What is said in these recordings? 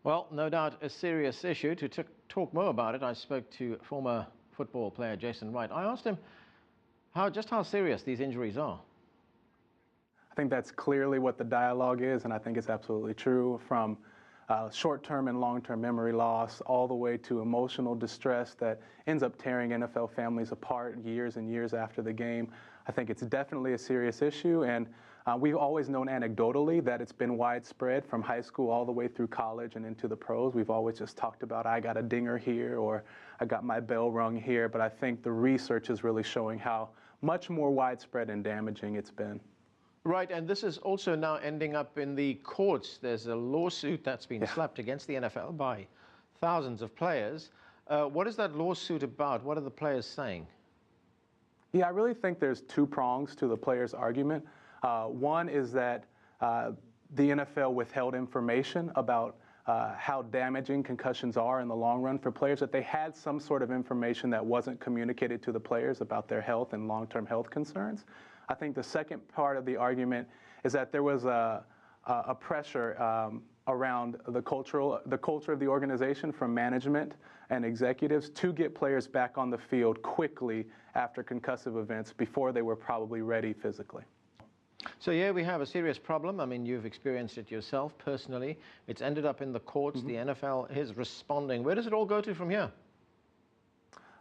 Well, no doubt a serious issue. To talk more about it, I spoke to former football player Jason Wright. I asked him just how serious these injuries are. I think that's clearly what the dialogue is, and I think it's absolutely true, from short-term and long-term memory loss all the way to emotional distress that ends up tearing NFL families apart years and years after the game. I think it's definitely a serious issue, and we've always known anecdotally that it's been widespread from high school all the way through college and into the pros. We've always just talked about, I got a dinger here, or I got my bell rung here, but I think the research is really showing how much more widespread and damaging it's been. Right, and this is also now ending up in the courts. There's a lawsuit that's been slapped against the NFL by thousands of players. What is that lawsuit about? What are the players saying? Yeah, I really think there's two prongs to the players' argument. One is that the NFL withheld information about how damaging concussions are in the long run for players, that they had some sort of information that wasn't communicated to the players about their health and long-term health concerns. I think the second part of the argument is that there was a pressure around the culture of the organization from management and executives to get players back on the field quickly after concussive events before they were probably ready physically. So yeah, we have a serious problem. I mean, you've experienced it yourself personally. It's ended up in the courts. The NFL is responding. Where does it all go to from here?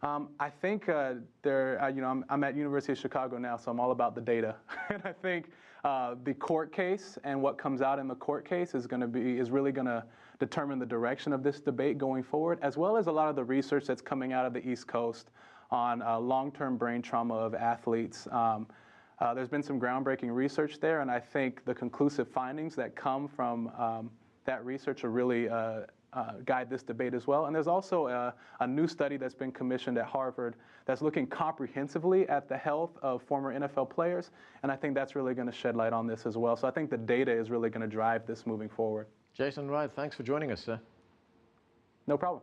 I think I'm at University of Chicago now, so I'm all about the data. And I think the court case and what comes out in the court case is really going to determine the direction of this debate going forward, as well as a lot of the research that's coming out of the East Coast on long-term brain trauma of athletes. There's been some groundbreaking research there, and I think the conclusive findings that come from that research are really guide this debate as well. And there's also a new study that's been commissioned at Harvard that's looking comprehensively at the health of former NFL players, and I think that's really going to shed light on this as well. So I think the data is really going to drive this moving forward. Jason Wright, thanks for joining us, sir. No problem.